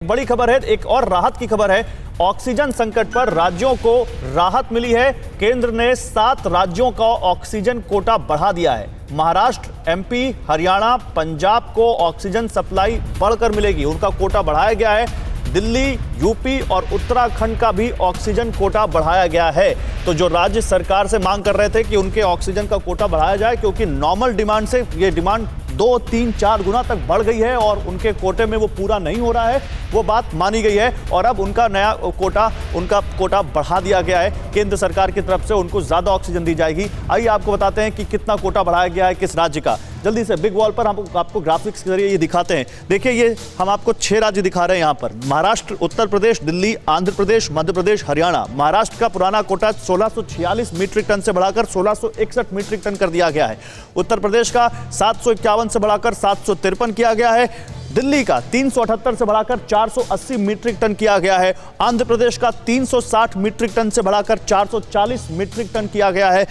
बड़ी खबर है, एक और राहत की खबर है। ऑक्सीजन संकट पर राज्यों को राहत मिली है। केंद्र ने 7 राज्यों का ऑक्सीजन कोटा बढ़ा दिया है। महाराष्ट्र, एमपी, हरियाणा, पंजाब को ऑक्सीजन सप्लाई बढ़कर मिलेगी, उनका कोटा बढ़ाया गया है। दिल्ली, यूपी और उत्तराखंड का भी ऑक्सीजन कोटा बढ़ाया गया है। तो जो राज्य सरकार से मांग कर रहे थे कि उनके ऑक्सीजन का कोटा बढ़ाया जाए, क्योंकि नॉर्मल डिमांड से ये डिमांड 2, 3, 4 गुना तक बढ़ गई है और उनके कोटे में वो पूरा नहीं हो रहा है, वो बात मानी गई है और अब उनका नया कोटा बढ़ा दिया गया है। केंद्र सरकार की तरफ से उनको ज्यादा ऑक्सीजन दी जाएगी। आइए आपको बताते हैं कि कितना कोटा बढ़ाया गया है किस राज्य का। जल्दी से बिग वॉल पर हम आपको ग्राफिक्स के जरिए ये दिखाते हैं। देखिए, ये हम आपको 6 राज्य दिखा रहे हैं यहाँ पर। महाराष्ट्र, उत्तर प्रदेश, दिल्ली, आंध्र प्रदेश, मध्य प्रदेश, हरियाणा। महाराष्ट्र का पुराना कोटा 1646 मीट्रिक टन से बढ़ाकर 1661 मीट्रिक टन कर दिया गया है। उत्तर प्रदेश का 751 से बढ़ाकर 753 किया गया है। दिल्ली का 378 से बढ़ाकर 480 मीट्रिक टन किया गया है। आंध्र प्रदेश का 360 मीट्रिक टन से बढ़ाकर 440 मीट्रिक टन किया गया है।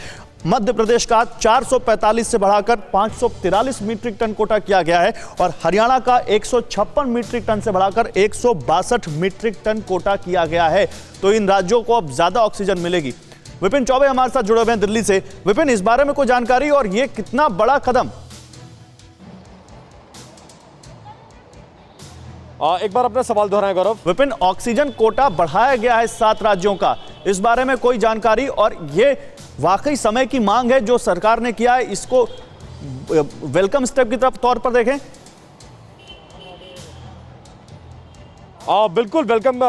मध्य प्रदेश का 445 से बढ़ाकर 543 मीट्रिक टन कोटा किया गया है और हरियाणा का 156 मीट्रिक टन से बढ़ाकर 162 मीट्रिक टन कोटा किया गया है। तो इन राज्यों को अब ज्यादा ऑक्सीजन मिलेगी। विपिन चौबे हमारे साथ जुड़े हुए हैं दिल्ली से। विपिन, इस बारे में कोई जानकारी और ये कितना बड़ा कदम? एक बार अपना सवाल दोहराएं गौरव। विपिन, ऑक्सीजन कोटा बढ़ाया गया है 7 राज्यों का, इस बारे में कोई जानकारी? और ये वाकई समय की मांग है जो सरकार ने किया है, इसको वेलकम स्टेप की तरफ तौर पर देखें? बिल्कुल वेलकम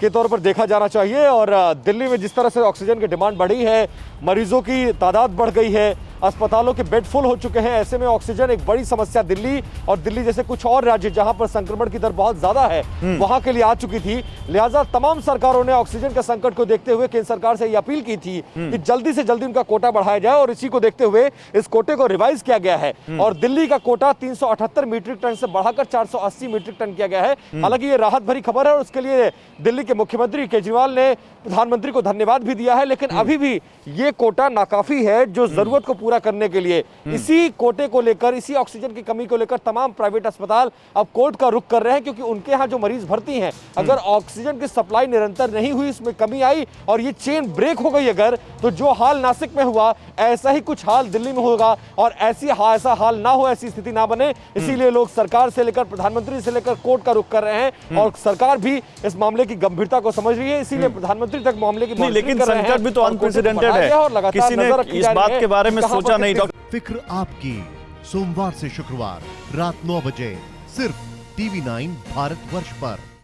के तौर पर देखा जाना चाहिए। और दिल्ली में जिस तरह से ऑक्सीजन की डिमांड बढ़ी है, मरीजों की तादाद बढ़ गई है, अस्पतालों के बेड फुल हो चुके हैं, ऐसे में ऑक्सीजन एक बड़ी समस्या दिल्ली और दिल्ली जैसे कुछ और राज्य जहां पर संक्रमण की दर बहुत ज्यादा है वहां के लिए आ चुकी थी। लिहाजा तमाम सरकारों ने ऑक्सीजन के संकट को देखते हुए केंद्र सरकार से यह अपील की थी कि जल्दी से जल्दी उनका कोटा बढ़ाया जाए और इसी को देखते हुए इस कोटे को रिवाइज किया गया है और दिल्ली का कोटा 378 मीट्रिक टन से बढ़ाकर 480 मीट्रिक टन किया गया है। हालांकि ये राहत भरी खबर है और उसके लिए दिल्ली के मुख्यमंत्री केजरीवाल ने प्रधानमंत्री को धन्यवाद भी दिया है, लेकिन अभी भी ये कोटा नाकाफी है जो जरूरत को पूरा करने के लिए। इसी कोटे को लेकर, इसी ऑक्सीजन की कमी को लेकर तमाम प्राइवेट अस्पताल अब कोर्ट का रुख कर रहे हैं, क्योंकि उनके यहाँ जो मरीज भर्ती हैं, अगर ऑक्सीजन की सप्लाई निरंतर नहीं हुई, इसमें कमी आई और ये चेन ब्रेक हो गई अगर, तो जो हाल नासिक में हुआ ऐसा ही कुछ हाल दिल्ली में होगा और ऐसा हाल ना हो, ऐसी स्थिति ना बने, इसीलिए लोग सरकार से लेकर प्रधानमंत्री से लेकर कोर्ट का रुख कर रहे हैं और सरकार भी इस मामले की गंभीरता को समझ रही है, इसीलिए प्रधानमंत्री तक मामले की लेकिन संकट भी तो अनप्रेसिडेंटेड है, किसी ने इस बात के बारे में सोचा नहीं। फिक्र आपकी, सोमवार से शुक्रवार रात 9 बजे सिर्फ TV9 भारतवर्ष पर।